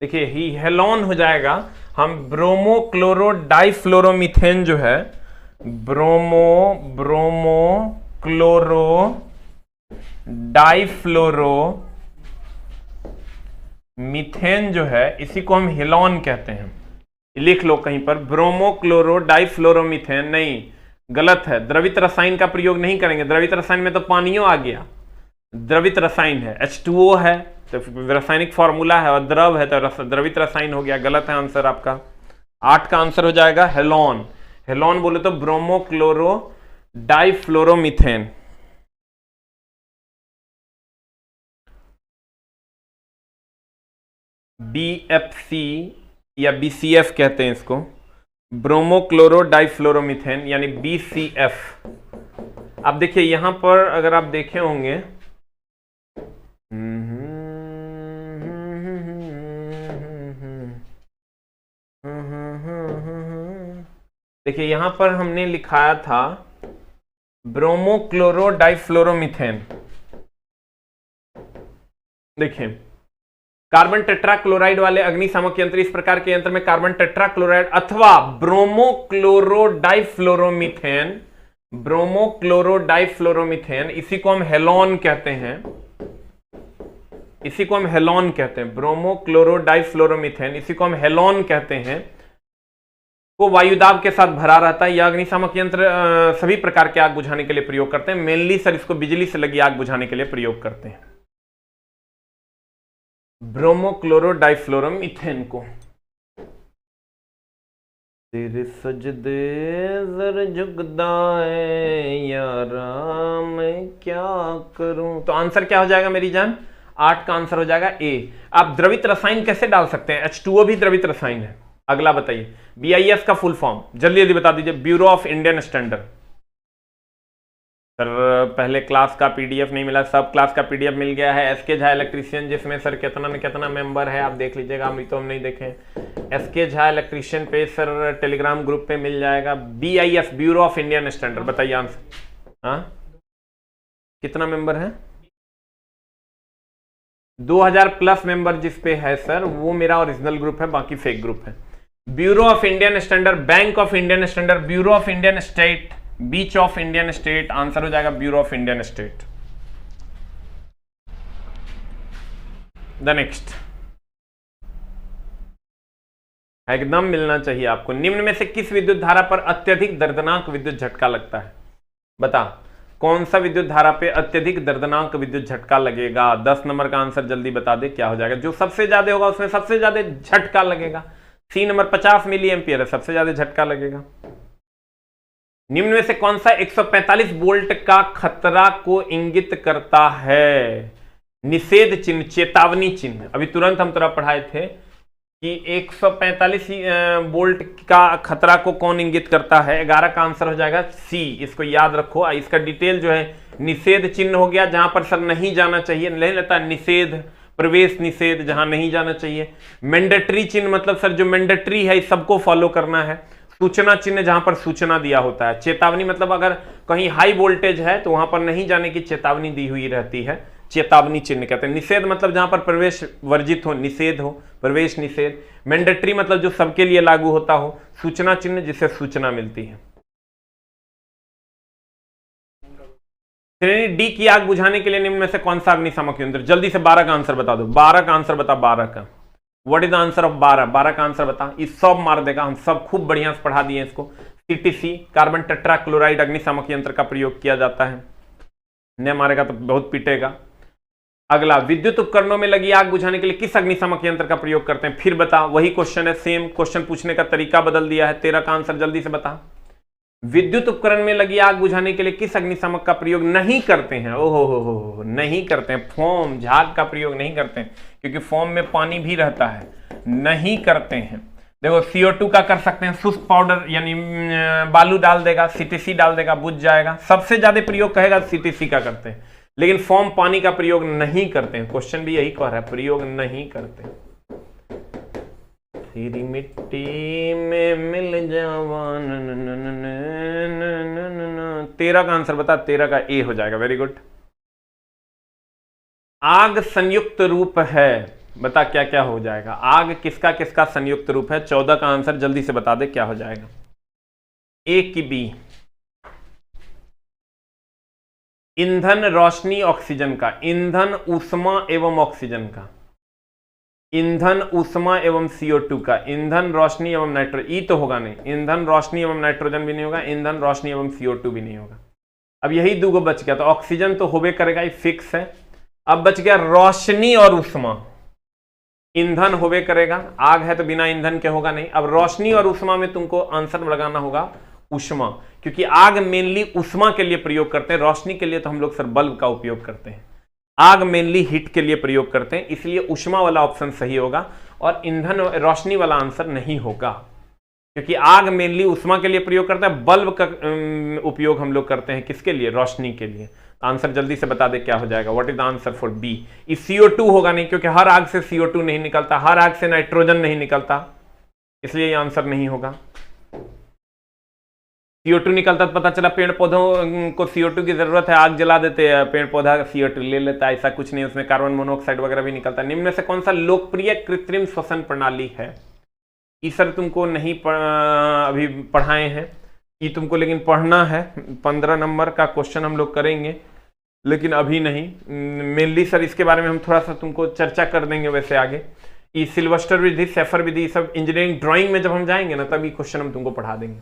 देखिए ही हेलोन हो जाएगा। हम ब्रोमो क्लोरो डाइफ्लोरोमीथेन जो है, ब्रोमो क्लोरो डाइफ्लोरो मीथेन जो है, इसी को हम हेलोन कहते हैं। लिख लो कहीं पर, ब्रोमो क्लोरो डाइफ्लोरोमीथेन। नहीं, गलत है, द्रवित रसायन का प्रयोग नहीं करेंगे। द्रवित रसायन में तो पानियों आ गया, द्रवित रसायन है, H2O है तो रासायनिक फॉर्मूला है, और द्रव है तो द्रवित रसायन हो गया। गलत है आंसर आपका। 8 का आंसर हो जाएगा हेलोन। हेलोन बोले तो ब्रोमो क्लोरो डाइफ्लोरोमीथेन। BFC या BCF कहते हैं इसको, ब्रोमो क्लोरो डाइफ्लोरोमीथेन यानी BCF। अब देखिए यहां पर अगर आप देखे होंगे, देखिए यहां पर हमने लिखाया था ब्रोमो क्लोरो डाइफ्लोरोमीथेन। देखिए कार्बन टेट्राक्लोराइड वाले अग्निशामक यंत्र, इस प्रकार के यंत्र में कार्बन टेट्राक्लोराइड अथवा ब्रोमो क्लोरो डाइफ्लोरोमीथेन, ब्रोमो क्लोरो डाइफ्लोरोमीथेन, इसी को हम हेलोन कहते हैं, इसी को हम हेलोन कहते हैं। ब्रोमो क्लोरो डाइफ्लोरोमीथेन, इसी को हम हेलोन कहते हैं, को वायुदाब के साथ भरा रहता है। यह अग्निशामक यंत्र सभी प्रकार के आग बुझाने के लिए प्रयोग करते हैं। मेनली सर इसको बिजली से लगी आग बुझाने के लिए प्रयोग करते हैं, ब्रोमो क्लोरो डाइफ्लोरोमीथेन को। तेरे सजदे जर जुगदाए यारा मैं क्या करूं। तो आंसर क्या हो जाएगा मेरी जान? 8 का आंसर हो जाएगा ए। आप द्रवित रसायन कैसे डाल सकते हैं? H2O भी द्रवित रसायन है। अगला बताइए, BIS का फुल फॉर्म जल्दी जल्दी बता दीजिए। Bureau of Indian standard. Sir पहले क्लास का PDF नहीं मिला, सब क्लास का PDF मिल गया है। SK झा इलेक्ट्रीशियन, जिसमें सर कितना न कितना मेंबर है आप देख लीजिएगा, हम तो हम नहीं देखें। SK झा इलेक्ट्रीशियन पे सर टेलीग्राम ग्रुप पे मिल जाएगा। BIS bureau of Indian standard, बताइए आंसर। हाँ कितना मेंबर है? 2000 प्लस मेंबर जिस पे है सर, वो मेरा ओरिजिनल ग्रुप है, बाकी फेक ग्रुप है। Bureau of Indian standard, bank of Indian standard, bureau of Indian state, beach of Indian state. Answer हो जाएगा bureau of Indian state. The next एकदम मिलना चाहिए आपको। निम्न में से किस विद्युत धारा पर अत्यधिक दर्दनाक विद्युत झटका लगता है? बता कौन सा विद्युत धारा पे अत्यधिक दर्दनाक विद्युत झटका लगेगा? 10 नंबर का आंसर जल्दी बता दे क्या हो जाएगा। जो सबसे ज्यादा होगा उसमें सबसे ज्यादा झटका लगेगा। C नंबर 50 मिली एम्पियर है, सबसे ज्यादा झटका लगेगा। निम्न में से कौन सा 145 वोल्ट का खतरा को इंगित करता है? निषेध चिन्ह, चेतावनी चिन्ह। अभी तुरंत हम तरह पढ़ाए थे कि 145 वोल्ट का खतरा को कौन इंगित करता है। 11 का आंसर हो जाएगा C। इसको याद रखो। इसका डिटेल जो है, निषेध चिन्ह हो गया जहां पर सर नहीं जाना चाहिए, नहीं लेता निषेध, प्रवेश निषेध जहां नहीं जाना चाहिए। मैंडेटरी चिन्ह मतलब सर जो मैंडेटरी है सबको फॉलो करना है। सूचना चिन्ह जहां पर सूचना दिया होता है। चेतावनी मतलब अगर कहीं हाई वोल्टेज है तो वहां पर नहीं जाने की चेतावनी दी हुई रहती है। चेतावनी चिन्ह कहते हैं। निषेध मतलब जहां पर प्रवेश वर्जित हो, निषेध हो, प्रवेश निषेध। मैंडेटरी मतलब जो सबके लिए लागू होता हो। सूचना चिन्ह जिससे सूचना मिलती है। श्रेणी डी की आग बुझाने के लिए निम्न में से कौन सा अग्निशामक यंत्र? जल्दी से 12 का आंसर बता दो। 12 का आंसर बता, 12 का। What is the answer of 12? 12 का आंसर बता। इस सब मार देगा, हम सब खूब बढ़िया से पढ़ा दिए इसको। सीटीसी कार्बन टेट्रा क्लोराइड अग्निशामक यंत्र का प्रयोग किया जाता है। न मारेगा तो बहुत पीटेगा। अगला, विद्युत उपकरणों में लगी आग बुझाने के लिए किस अग्निशामक यंत्र का प्रयोग करते हैं? फिर बता, वही क्वेश्चन है, सेम क्वेश्चन पूछने का तरीका बदल दिया है। 13 का आंसर जल्दी से बता। विद्युत उपकरण में लगी आग बुझाने के लिए किस अग्निशामक का प्रयोग नहीं करते हैं? ओहो, नहीं करते हैं। फोम, झाग का प्रयोग नहीं करते हैं, क्योंकि फोम में पानी भी रहता है। नहीं करते हैं। देखो, CO2 का कर सकते हैं, शुष्क पाउडर यानी बालू डाल देगा, CTC डाल देगा, बुझ जाएगा। सबसे ज्यादा प्रयोग कहेगा CTC का करते हैं, लेकिन फोम पानी का प्रयोग नहीं करते हैं। क्वेश्चन भी यही कह रहा है, प्रयोग नहीं करते। तेरी मिट्टी में मिल जावा। 13 का आंसर बता। 13 का ए हो जाएगा। Very good. आग संयुक्त रूप है, बता क्या क्या हो जाएगा? आग किसका किसका संयुक्त रूप है? 14 का आंसर जल्दी से बता दे, क्या हो जाएगा? ए की बी? ईंधन, रोशनी, ऑक्सीजन का। ईंधन, ऊष्मा एवं ऑक्सीजन का। ईंधन, ऊष्मा एवं CO2 का। ईंधन, रोशनी एवं नाइट्रोजन। ई तो होगा नहीं। ईंधन, रोशनी एवं नाइट्रोजन भी नहीं होगा। ईंधन, रोशनी एवं CO2 भी नहीं होगा। अब यही दूगो बच गया, तो ऑक्सीजन तो होबे करेगा, ये फिक्स है। अब बच गया रोशनी और ऊष्मा। ईंधन होबे करेगा, आग है तो बिना ईंधन के होगा नहीं। अब रोशनी और ऊष्मा में तुमको आंसर लगाना होगा ऊष्मा, क्योंकि आग मेनली ऊष्मा के लिए प्रयोग करते हैं। रोशनी के लिए तो हम लोग सर बल्ब का उपयोग करते हैं। आग मेनली हीट के लिए प्रयोग करते हैं, इसलिए ऊष्मा वाला ऑप्शन सही होगा और ईंधन रोशनी वाला आंसर नहीं होगा, क्योंकि आग मेनली ऊष्मा के लिए प्रयोग करता है। बल्ब का उपयोग हम लोग करते हैं किसके लिए? रोशनी के लिए। आंसर जल्दी से बता दे, क्या हो जाएगा? What is the answer for B? इस CO2 होगा नहीं, क्योंकि हर आग से CO2 नहीं निकलता, हर आग से नाइट्रोजन नहीं निकलता, इसलिए यह आंसर नहीं होगा। CO2 निकलता तो पता चला पेड़ पौधों को CO2 की जरूरत है, आग जला देते हैं, पेड़ पौधा CO2 ले लेता है। ऐसा कुछ नहीं, उसमें कार्बन मोनोऑक्साइड वगैरह भी निकलता है। निम्न में से कौन सा लोकप्रिय कृत्रिम श्वसन प्रणाली है? ये सर तुमको नहीं अभी पढ़ाए हैं, ये तुमको लेकिन पढ़ना है। 15 नंबर का क्वेश्चन हम लोग करेंगे, लेकिन अभी नहीं। मेनली सर इसके बारे में हम थोड़ा सा तुमको चर्चा कर देंगे वैसे आगे। ये सिल्वेस्टर विधि, शेफर विधि, सब इंजीनियरिंग ड्राइंग में जब हम जाएंगे ना, तब ये क्वेश्चन हम तुमको पढ़ा देंगे।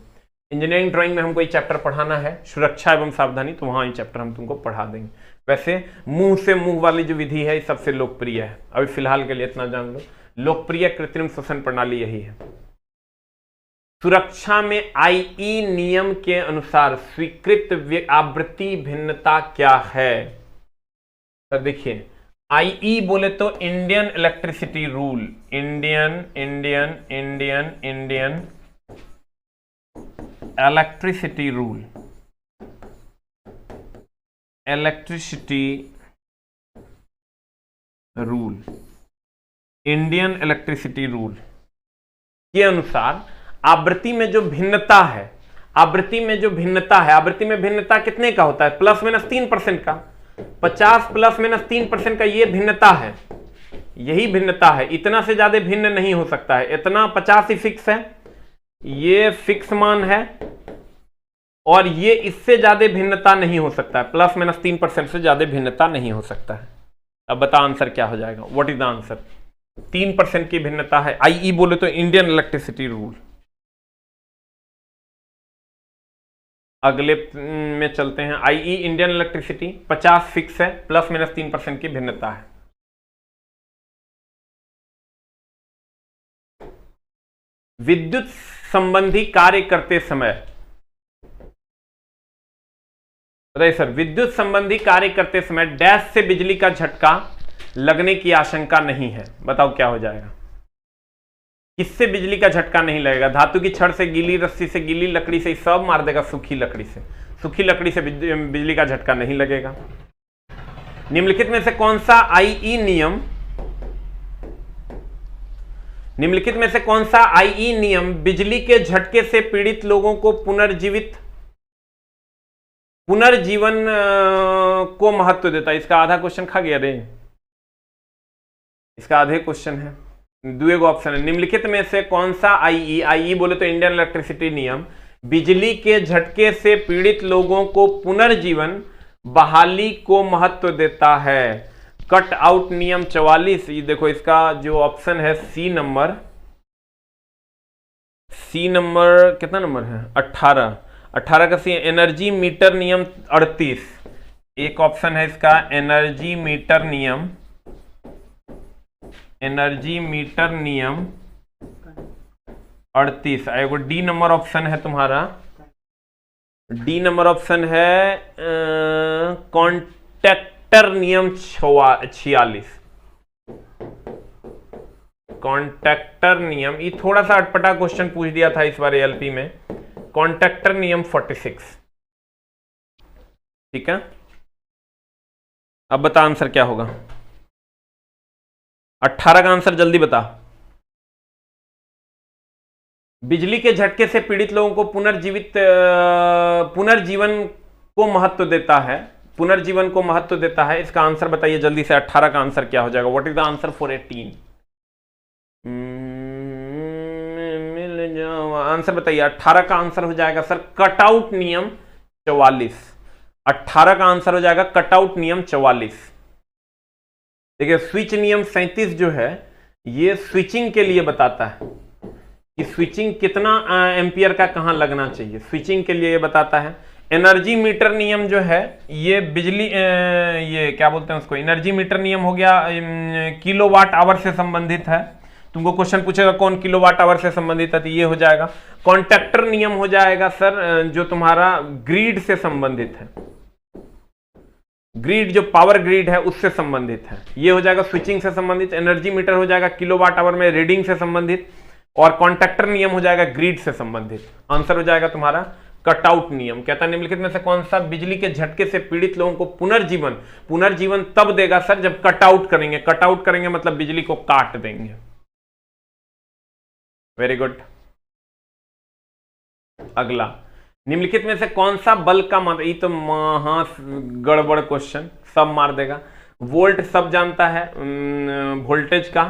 इंजीनियरिंग ड्राइंग में हमको ये चैप्टर पढ़ाना है, सुरक्षा एवं सावधानी, तो वहां ये चैप्टर हम तुमको पढ़ा देंगे। वैसे मुंह से मुंह वाली जो विधि है सबसे लोकप्रिय है। अभी फिलहाल के लिए इतना जान लो, लोकप्रिय कृत्रिम श्वसन प्रणाली यही है। सुरक्षा में IE नियम के अनुसार स्वीकृत आवृत्ति भिन्नता क्या है? सर देखिए, IE बोले तो Indian electricity rule, Indian electricity rule, Indian electricity rule के अनुसार आवृत्ति में जो भिन्नता है, आवृत्ति में भिन्नता कितने का होता है? ±3% का। 50 ±3% का ये भिन्नता है, यही भिन्नता है। इतना से ज्यादा भिन्न नहीं हो सकता है। इतना 50 ही फिक्स है, ये फिक्स मान है, और ये इससे ज्यादा भिन्नता नहीं हो सकता है। ±3% से ज्यादा भिन्नता नहीं हो सकता है। अब बता आंसर क्या हो जाएगा? What is the answer? 3% की भिन्नता है। IE बोले तो इंडियन इलेक्ट्रिसिटी रूल। अगले में चलते हैं। IE इंडियन इलेक्ट्रिसिटी 50 फिक्स है, ±3% की भिन्नता है। विद्युत संबंधी कार्य करते समय, बताइए सर, विद्युत संबंधी कार्य करते समय डैश से बिजली का झटका लगने की आशंका नहीं है। बताओ क्या हो जाएगा? किससे बिजली का झटका नहीं लगेगा? धातु की छड़ से, गीली रस्सी से, गीली लकड़ी से, सब मार देगा। सूखी लकड़ी से, सूखी लकड़ी से बिजली का झटका नहीं लगेगा। निम्नलिखित में से कौन सा IE नियम, निम्नलिखित में से कौन सा IE नियम बिजली के झटके से पीड़ित लोगों को पुनर्जीवित पुनर्जीवन को महत्व देता है। इसका आधा क्वेश्चन खा गया रे, इसका आधे क्वेश्चन है, दुए को ऑप्शन है। निम्नलिखित में से कौन सा आईई बोले तो इंडियन इलेक्ट्रिसिटी नियम बिजली के झटके से पीड़ित लोगों को पुनर्जीवन बहाली को महत्व देता है? कट आउट नियम 44। ये देखो इसका जो ऑप्शन है सी नंबर कितना नंबर है 18 का सी। एनर्जी मीटर नियम 38, एक ऑप्शन है इसका एनर्जी मीटर नियम 38। एगो डी नंबर ऑप्शन है तुम्हारा, डी नंबर ऑप्शन है कॉन्ट्रैक्टर नियम 46। कॉन्ट्रैक्टर नियम, ये थोड़ा सा अटपटा क्वेश्चन पूछ दिया था इस बार एलपी में। कॉन्ट्रैक्टर नियम 46। ठीक है, अब बता आंसर क्या होगा। 18 का आंसर जल्दी बता। बिजली के झटके से पीड़ित लोगों को पुनर्जीवन को महत्व देता है, पुनर्जीवन को महत्व देता है। इसका आंसर बताइए जल्दी से। 18 का आंसर क्या हो जाएगा? What is the answer for 18? मिल जाओ आंसर बताइए। 18 का आंसर हो जाएगा सर कटआउट नियम 44। 18 का आंसर हो जाएगा कटआउट नियम 44। देखिए स्विच नियम 37 जो है ये स्विचिंग के लिए बताता है कि स्विचिंग कितना एम्पियर का कहां लगना चाहिए, स्विचिंग के लिए ये बताता है। एनर्जी मीटर नियम जो है ये बिजली ये क्या बोलते हैं उसको, एनर्जी मीटर नियम हो गया किलोवाट आवर से संबंधित है। तुमको क्वेश्चन पूछेगा कौन किलोवाट आवर से संबंधित है, तो ये हो जाएगा। कॉन्ट्रैक्टर नियम हो जाएगा सर जो तुम्हारा ग्रिड से संबंधित है, ग्रिड जो पावर ग्रिड है उससे संबंधित है, ये हो जाएगा स्विचिंग से संबंधित। एनर्जी मीटर हो जाएगा किलोवाट आवर में रीडिंग से संबंधित, और कॉन्ट्रैक्टर नियम हो जाएगा ग्रिड से संबंधित। आंसर हो जाएगा तुम्हारा कटआउट नियम। कहता है निम्नलिखित में से कौन सा बिजली के झटके से पीड़ित लोगों को पुनर्जीवन तब देगा सर जब कटआउट करेंगे। कटआउट करेंगे मतलब बिजली को काट देंगे। Very good. अगला, निम्नलिखित में से कौन सा बल का मात्रा, ये तो महा गड़बड़ क्वेश्चन, सब मार देगा। वोल्ट सब जानता है, वोल्टेज का,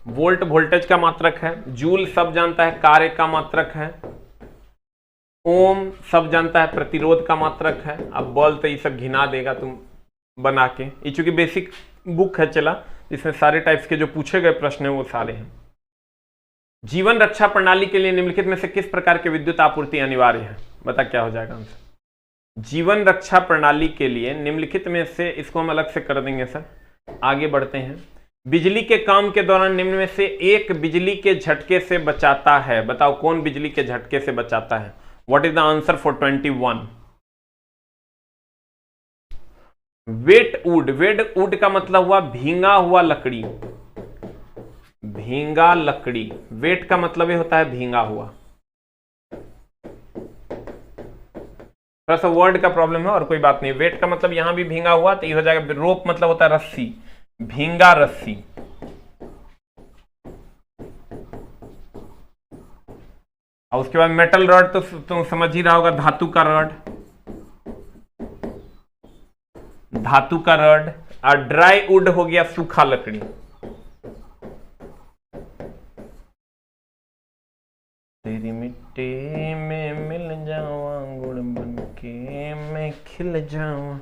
वोल्ट वोल्टेज का मात्रक है। जूल सब जानता है, कार्य का मात्रक है। ओम सब जानता है, प्रतिरोध का मात्रक है। अब बल तो ये सब घिना देगा तुम बना के, ये चूंकि बेसिक बुक है चला, इसमें सारे टाइप्स के जो पूछे गए प्रश्न है वो सारे हैं। जीवन रक्षा प्रणाली के लिए निम्नलिखित में से किस प्रकार की विद्युत आपूर्ति अनिवार्य है? बता क्या हो जाएगा आंसर। जीवन रक्षा प्रणाली के लिए निम्नलिखित में से, इसको हम अलग से कर देंगे सर। आगे बढ़ते हैं। बिजली के काम के दौरान निम्न में से एक बिजली के झटके से बचाता है। बताओ कौन बिजली के झटके से बचाता है? What is the answer for 21? Wet wood. Wet wood का मतलब हुआ भींगा हुआ लकड़ी, भींगा लकड़ी। वेट का मतलब ये होता है भींगा हुआ। थोड़ा सा वर्ड का प्रॉब्लम है और कोई बात नहीं। वेट का मतलब यहां भी भींगा हुआ, तो ये हो जाएगा रोप, मतलब होता है रस्सी, भींगा रस्सी। और उसके बाद मेटल रॉड तो तुम समझ ही रहा होगा, धातु का रॉड, धातु का रॉड। और ड्राई वुड हो गया सूखा लकड़ी। तेरी मिट्टी में मिल जाऊं गुड़ बन के मैं खिल जाऊं,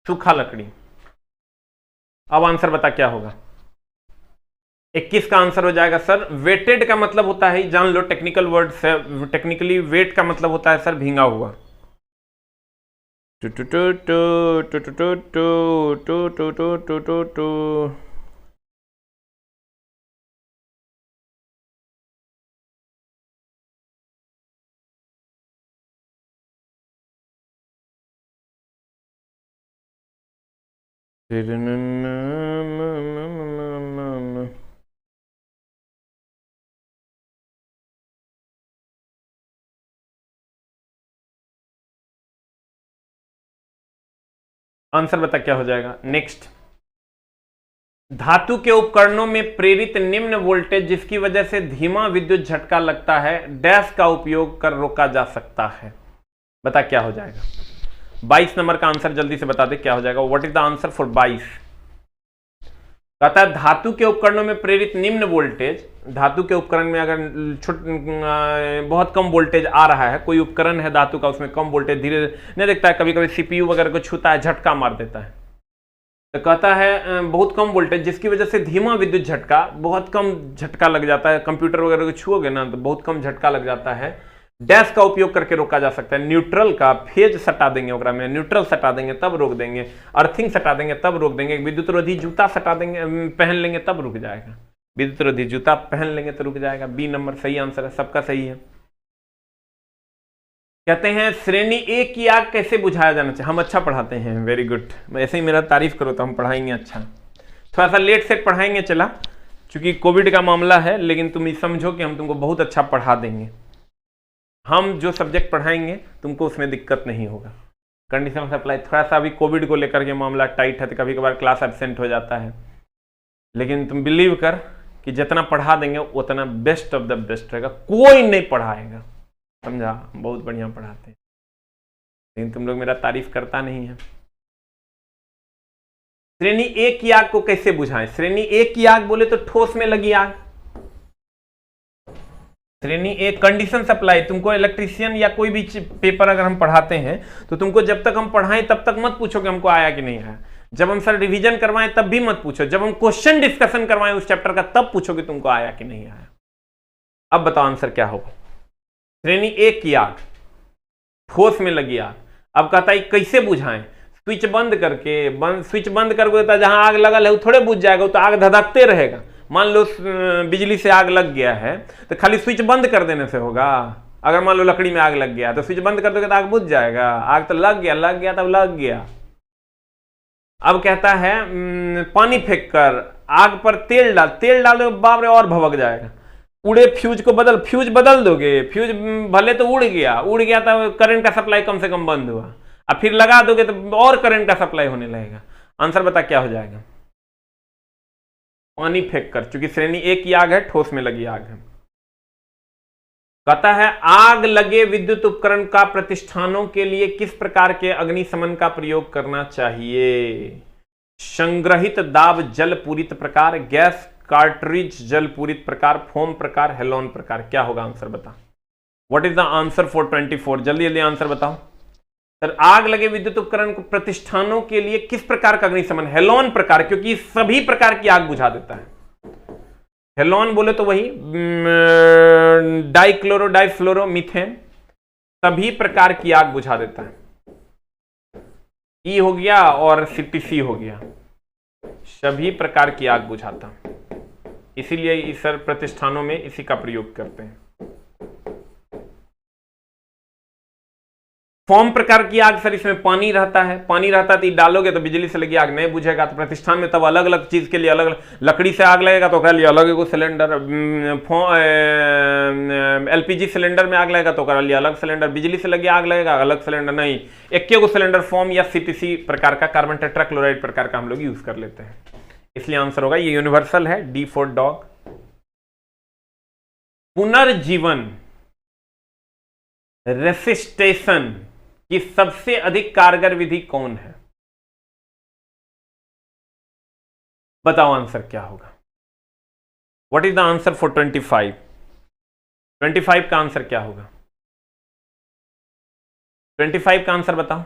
सूखा लकड़ी। अब आंसर बता क्या होगा। 21 का आंसर हो जाएगा सर वेटेड का मतलब होता है, जान लो टेक्निकल वर्ड से, टेक्निकली वेट का मतलब होता है सर भींगा हुआ। Two two two two two two two two two two two two two. Answer बता क्या हो जाएगा। नेक्स्ट, धातु के उपकरणों में प्रेरित निम्न वोल्टेज जिसकी वजह से धीमा विद्युत झटका लगता है, डैश का उपयोग कर रोका जा सकता है। बता क्या हो जाएगा। 22 नंबर का आंसर जल्दी से बता दे क्या हो जाएगा। What is the answer for 22? कहता है धातु के उपकरणों में प्रेरित निम्न वोल्टेज, धातु के उपकरण में अगर बहुत कम वोल्टेज आ रहा है, कोई उपकरण है धातु का, उसमें कम वोल्टेज धीरे नहीं देखता है, कभी कभी सीपीयू वगैरह को छूता है, झटका मार देता है, तो कहता है बहुत कम वोल्टेज जिसकी वजह से धीमा विद्युत झटका, बहुत कम झटका लग जाता है, कंप्यूटर वगैरह को छुओगे ना तो बहुत कम झटका लग जाता है, डैश का उपयोग करके रोका जा सकता है। न्यूट्रल का फेज सटा देंगे, ओकरा में न्यूट्रल सटा देंगे तब रोक देंगे, अर्थिंग सटा देंगे तब रोक देंगे, विद्युत रोधी जूता सटा देंगे, पहन लेंगे तब रुक जाएगा, विद्युत रोधी जूता पहन लेंगे तो रुक जाएगा। बी नंबर सही आंसर है, सबका सही है। कहते हैं श्रेणी ए की आग कैसे बुझाया जाना चाहिए। हम अच्छा पढ़ाते हैं, वेरी गुड, ऐसे ही मेरा तारीफ करो तो हम पढ़ाएंगे अच्छा। थोड़ा सा लेट सेट पढ़ाएंगे चला, क्योंकि कोविड का मामला है, लेकिन तुम ये समझो कि हम तुमको बहुत अच्छा पढ़ा देंगे। हम जो सब्जेक्ट पढ़ाएंगे तुमको उसमें दिक्कत नहीं होगा। कंडीशन सप्लाई थोड़ा सा अभी कोविड को लेकर के मामला टाइट है, तो कभी कभार क्लास एब्सेंट हो जाता है, लेकिन तुम बिलीव कर कि जितना पढ़ा देंगे उतना बेस्ट ऑफ द बेस्ट रहेगा। कोई नहीं पढ़ाएगा, समझा, बहुत बढ़िया पढ़ाते हैं, लेकिन तुम लोग मेरा तारीफ करता नहीं है। श्रेणी ए की आग को कैसे बुझाएं? श्रेणी ए की आग बोले तो ठोस में लगी आग। श्रेणी ए कंडीशन सप्लाई, तुमको इलेक्ट्रीशियन या कोई भी पेपर अगर हम पढ़ाते हैं तो तुमको जब तक हम पढ़ाएं तब तक मत पूछो कि हमको आया कि नहीं आया। जब हम सर रिवीजन करवाएं तब भी मत पूछो, जब हम क्वेश्चन डिस्कशन करवाएं उस चैप्टर का तब पूछो कि तुमको आया कि नहीं आया। अब बताओ आंसर क्या होगा। श्रेणी ए की आग, ठोस में लगी आग। अब कहता है कैसे बुझाएं? स्विच बंद करके, स्विच बंद करके जहां आग लगल है वो थोड़े बुझ जाएगा, वो तो आग धधकते रहेगा। मान लो बिजली से आग लग गया है तो खाली स्विच बंद कर देने से होगा? अगर मान लो लकड़ी में आग लग गया तो स्विच बंद कर दोगे तो आग बुझ जाएगा? आग तो लग गया तब लग गया। अब कहता है पानी फेंक कर आग पर तेल डाल दो, बाप रे और भभक जाएगा। उड़े फ्यूज को फ्यूज बदल दोगे, फ्यूज भले तो उड़ गया तो करंट का सप्लाई कम से कम बंद हुआ, अब फिर लगा दोगे तो और करंट का सप्लाई होने लगेगा। आंसर बता क्या हो जाएगा? पानी फेंक कर, क्योंकि श्रेणी ए की आग है, ठोस में लगी आग है। कहता है आग लगे विद्युत उपकरण का प्रतिष्ठानों के लिए किस प्रकार के अग्निशमन का प्रयोग करना चाहिए? संग्रहित दाब जल पूरित प्रकार, गैस कार्ट्रिज जल पूरित प्रकार, फोम प्रकार, हेलोन प्रकार। क्या होगा आंसर बता। What is the answer for 24? जल्दी जल्दी आंसर बताओ सर। आग लगे विद्युत उपकरण को प्रतिष्ठानों के लिए किस प्रकार का अग्निशमन? हेलोन प्रकार, क्योंकि सभी प्रकार की आग बुझा देता है। हेलोन बोले तो वही डाइक्लोरो डाइफ्लोरो मीथेन, सभी प्रकार की आग बुझा देता है। ई हो गया और सीपीसी हो गया, सभी प्रकार की आग बुझाता, इसीलिए इस प्रतिष्ठानों में इसी का प्रयोग करते हैं। फोम प्रकार की आग सर, इसमें पानी रहता है, पानी रहता है तो डालोगे तो बिजली से लगी आग नहीं बुझेगा। तो प्रतिष्ठान में तब अलग अलग चीज के लिए अलग अलग, लकड़ी से आग लगेगा तो उसके लिए अलग एगो सिलेंडर, एलपीजी सिलेंडर में आग लगेगा तो उसके लिए अलग सिलेंडर, बिजली से लगी आग लगेगा अलग सिलेंडर, नहीं एक एगो सिलेंडर फोम या सीपीसी प्रकार का, कार्बन टेट्राक्लोराइड प्रकार का हम लोग यूज कर लेते हैं। इसलिए आंसर होगा ये यूनिवर्सल है, डी फॉर डॉग। पुनर्जीवन रेसिस्टेशन की सबसे अधिक कारगर विधि कौन है? बताओ आंसर क्या होगा। What is the answer for 25? 25 का आंसर क्या होगा? 25 का आंसर बताओ।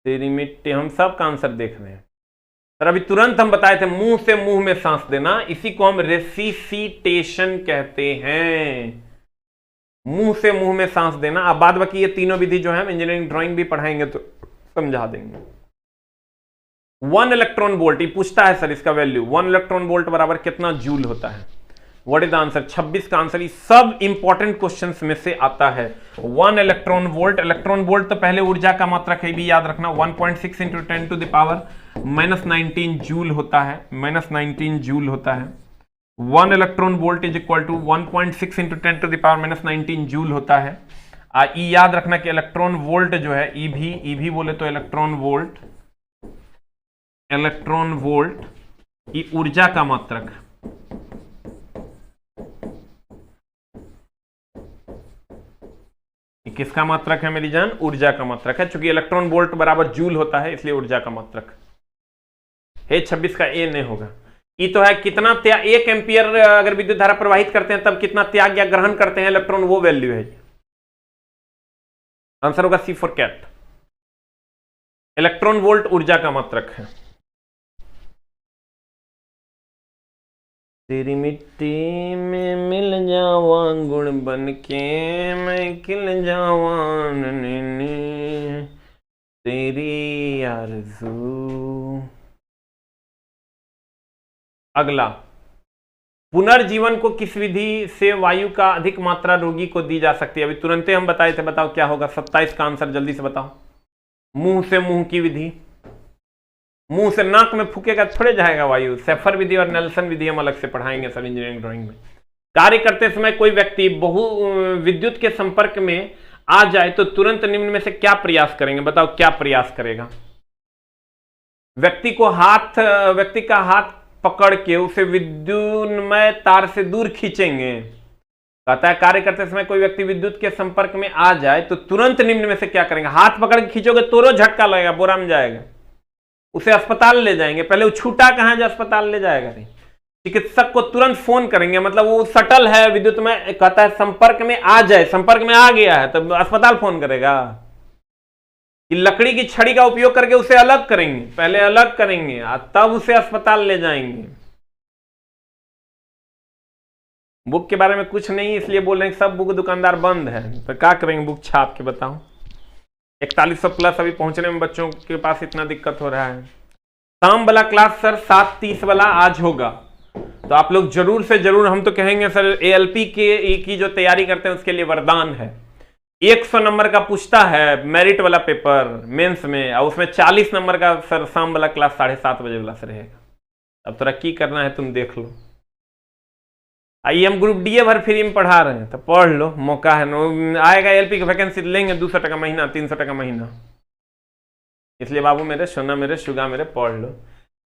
तेरी मिट्टी, हम सब का आंसर देख रहे हैं सर। अभी तुरंत हम बताए थे मुंह से मुंह में सांस देना, इसी को हम रेसिसिटेशन कहते हैं, मुंह से मुंह में सांस देना। अब बाद बाकी ये तीनों विधि जो है हम इंजीनियरिंग ड्राइंग भी पढ़ाएंगे तो समझा देंगे। 1 इलेक्ट्रॉन वोल्ट, ये पूछता है सर इसका वैल्यू, 1 इलेक्ट्रॉन वोल्ट बराबर कितना जूल होता है? What is the answer? 26 का आंसर। ये सब इंपॉर्टेंट क्वेश्चंस में से आता है। 1 इलेक्ट्रॉन वोल्ट, इलेक्ट्रॉन वोल्ट तो पहले ऊर्जा का मात्रक है, भी याद रखना, 1.6 × 10⁻⁻⁹ जूल होता है, -19 जूल होता है। 1 electron volt is equal to 1.6 × 10⁻⁻19 joule होता है। ई याद रखना कि इलेक्ट्रॉन वोल्ट जो है, ईवी बोले तो इलेक्ट्रॉन वोल्ट ये ऊर्जा का मात्रक, एक किसका मात्रक है मेरी जान? ऊर्जा का मात्रक है। चूंकि इलेक्ट्रॉन वोल्ट बराबर जूल होता है इसलिए ऊर्जा का मात्रक है। 26 का ए नहीं होगा। ई तो है कितना त्याग, 1 एम्पियर अगर विद्युत धारा प्रवाहित करते हैं तब कितना त्याग या ग्रहण करते हैं इलेक्ट्रॉन, वो वैल्यू है। आंसर होगा सी फॉर कैट। इलेक्ट्रॉन वोल्ट ऊर्जा का मात्रक है। तेरी मिट्टी में मिल जावा गुण बन के मैं खिल जावा तेरी आरज़ू। अगला, पुनर्जीवन को किस विधि से वायु का अधिक मात्रा रोगी को दी जा सकती है? अभी तुरंत हम बताए थे, बताओ क्या होगा? 27 का आंसर जल्दी से बताओ। मुंह से मुंह की विधि। मुंह से नाक में फूकेगा थोड़े जाएगा वायु। सेफर विधि और नेल्सन विधि हम अलग से पढ़ाएंगे सर इंजीनियरिंग ड्राइंग में। कार्य करते समय कोई व्यक्ति बहु विद्युत के संपर्क में आ जाए तो तुरंत निम्न में से क्या प्रयास करेंगे? बताओ क्या प्रयास करेगा? व्यक्ति का हाथ पकड़ के उसे विद्युन्मय तार से दूर खींचेंगे। कहता है कार्य करते समय कोई व्यक्ति विद्युत के संपर्क में आ जाए तो तुरंत निम्न में से क्या करेंगे? हाथ पकड़ के खींचोगे तो झटका लगेगा, बोरा में जाएगा, उसे अस्पताल ले जाएंगे। पहले वो छूटा कहां जो अस्पताल ले जाएगा? नहीं, चिकित्सक को तुरंत फोन करेंगे। मतलब वो सटल है विद्युत में, कहता है संपर्क में आ जाए, संपर्क में आ गया है तो अस्पताल फोन करेगा कि लकड़ी की छड़ी का उपयोग करके उसे अलग करेंगे, पहले अलग करेंगे तब उसे अस्पताल ले जाएंगे। बुक के बारे में कुछ नहीं इसलिए बोल रहे हैं सब बुक दुकानदार बंद है, तो क्या करेंगे? बुक छाप के बताओ। 4100 प्लस अभी पहुंचने में बच्चों के पास इतना दिक्कत हो रहा है। शाम वाला क्लास सर 7:30 वाला आज होगा, तो आप लोग जरूर से जरूर, हम तो कहेंगे सर ALP की जो तैयारी करते हैं उसके लिए वरदान है। 100 नंबर का पूछता है मेरिट वाला पेपर मेंस में, और उसमें 40 नंबर का सर शाम वाला क्लास 7:30 बजे वाला से रहेगा। अब तरक्की करना है, तुम देख लो। हम ग्रुप DA भर फ्री में पढ़ा रहे हैं, तो पढ़ लो, मौका है। आएगा ALP की वैकेंसी लेंगे 200 टका महीना, 300 टका महीना। इसलिए बाबू मेरे, सोना मेरे, शुगा मेरे, पढ़ लो।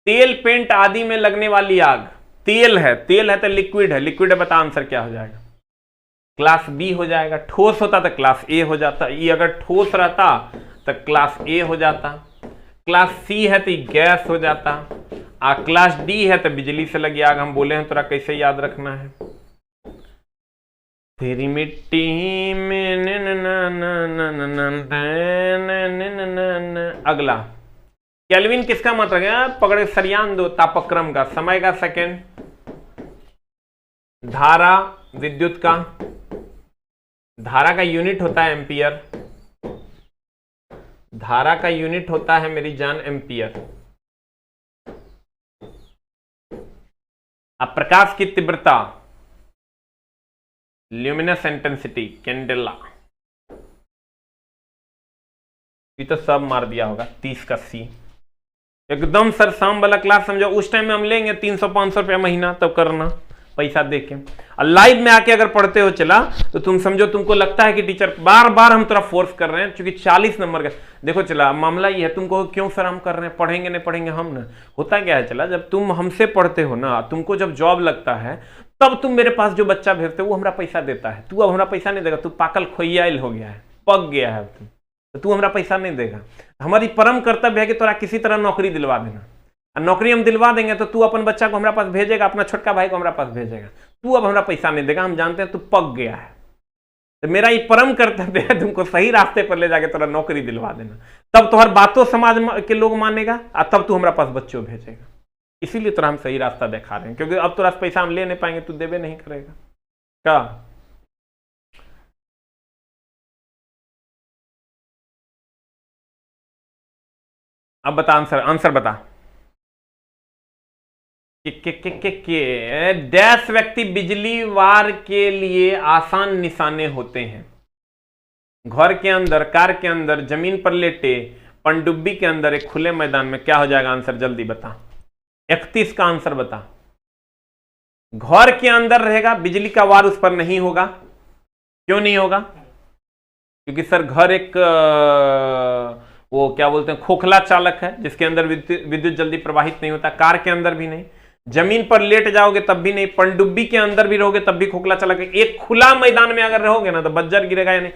तेल, पेंट आदि में लगने वाली आग। तेल है तो लिक्विड है, लिक्विड है, बता आंसर क्या हो जाएगा? क्लास B हो जाएगा। ठोस होता तो क्लास A हो जाता। ये अगर ठोस रहता तो क्लास A हो जाता। क्लास C है तो गैस हो जाता। क्लास D है तो बिजली से लगी आग। हम बोले हैं तोरा कैसे याद रखना है? तेरी मिट्टी में अगला, केल्विन किसका मात्रक है? पकड़े सरियान दो, तापक्रम का, समय का सेकेंड, धारा विद्युत का, धारा का यूनिट होता है एम्पियर, धारा का यूनिट होता है मेरी जान एम्पियर। अब प्रकाश की तीव्रता, ल्यूमिनस इंटेंसिटी, कैंडेला। ये तो सब मार दिया होगा। 30 का C एकदम सर। शाम वाला क्लास समझो उस टाइम में हम लेंगे 300-500 रुपया महीना, तब करना पैसा देके। और लाइव में आके अगर पढ़ते हो चला तो तुम समझो, तुमको लगता है कि टीचर बार बार हम थोड़ा फोर्स कर रहे हैं, क्योंकि 40 नंबर का देखो चला मामला ये है। तुमको क्यों सर हम कर रहे हैं, पढ़ेंगे नहीं पढ़ेंगे हम ना? होता क्या है चला, जब तुम हमसे पढ़ते हो ना, तुमको जब जॉब लगता है तब तुम मेरे पास जो बच्चा भेजते हो वो हमारा पैसा देता है। तू अब हमारा पैसा नहीं देगा, तू पाकल खोइयाल हो गया है, पक गया है तुम, तो तू हमारा पैसा नहीं देगा। हमारी परम कर्तव्य है कि तोरा किसी तरह नौकरी दिलवा देना। नौकरी हम दिलवा देंगे तो तू अपन बच्चा को हमारा पास भेजेगा, अपना छोटका भाई को हमारा पास भेजेगा। तू अब हमारा पैसा नहीं देगा, हम जानते हैं तू पक गया है। तो मेरा ये परम कर्तव्य है तुमको सही रास्ते पर ले जाके तोरा नौकरी दिलवा देना। तब तुम्हारी बातों समाज के लोग मानेगा और तब तू हमारा पास बच्चों भेजेगा। इसीलिए तोरा हम सही रास्ता दिखा रहे हैं, क्योंकि अब तोरा पैसा हम ले नहीं पाएंगे, तू देवे नहीं करेगा। क्या अब बता आंसर बता। डैश व्यक्ति बिजली वार के लिए आसान निशाने होते हैं। घर के अंदर, कार के अंदर, जमीन पर लेटे, पनडुब्बी के अंदर, एक खुले मैदान में। क्या हो जाएगा आंसर? जल्दी बता। 31 का आंसर बता। घर के अंदर रहेगा, बिजली का वार उस पर नहीं होगा। क्यों नहीं होगा? क्योंकि सर घर एक वो क्या बोलते हैं, खोखला चालक है, जिसके अंदर विद्युत जल्दी प्रवाहित नहीं होता। कार के अंदर भी नहीं। जमीन पर लेट जाओगे तब भी नहीं, पनडुब्बी के अंदर भी रहोगे तब भी खोखला चलेगा। एक खुला मैदान में अगर रहोगे ना तो बज्जर गिरेगा, यानी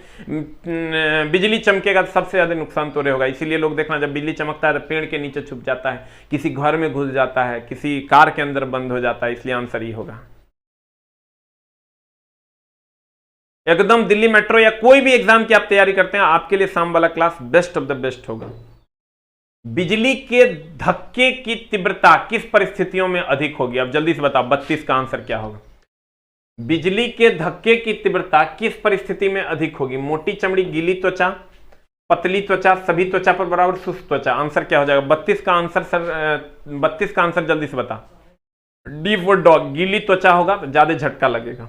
बिजली चमकेगा तो सबसे ज्यादा नुकसान तो होगा। इसीलिए लोग देखना जब बिजली चमकता है तो पेड़ के नीचे छुप जाता है, किसी घर में घुस जाता है, किसी कार के अंदर बंद हो जाता है। इसलिए आंसर ही होगा एकदम। दिल्ली मेट्रो या कोई भी एग्जाम की आप तैयारी करते हैं, आपके लिए शाम वाला class best of the best होगा। बिजली के धक्के की तीव्रता किस परिस्थितियों में अधिक होगी? अब जल्दी से बताओ, 32 का आंसर क्या होगा? बिजली के धक्के की तीव्रता किस परिस्थिति में अधिक होगी? मोटी चमड़ी, गीली त्वचा, पतली त्वचा, सभी त्वचा पर बराबर, शुष्क त्वचा। आंसर क्या हो जाएगा 32 का आंसर? सर 32 का आंसर जल्दी से बता। डी फॉर डॉग, गीली त्वचा होगा तो ज्यादा झटका लगेगा।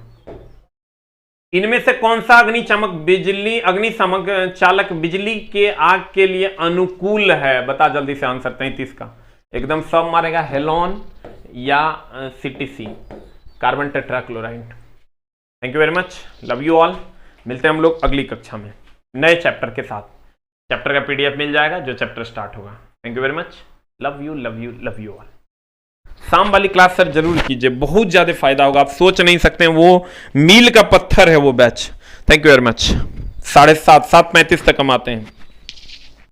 इनमें से कौन सा अग्निशामक चालक बिजली के आग के लिए अनुकूल है? बता जल्दी से आंसर 33 का। एकदम सब मारेगा, हेलोन या CTC, carbon tetrachloride. Thank you very much, love you all. मिलते हैं हम लोग अगली कक्षा में नए चैप्टर के साथ। चैप्टर का पीडीएफ मिल जाएगा जो चैप्टर स्टार्ट होगा। Thank you very much, love you love you love you all. शाम वाली क्लास सर जरूर कीजिए, बहुत ज्यादा फायदा होगा, आप सोच नहीं सकते हैं, वो मील का पत्थर है वो batch. Thank you very much. 7:30 7:35 तक हम आते हैं।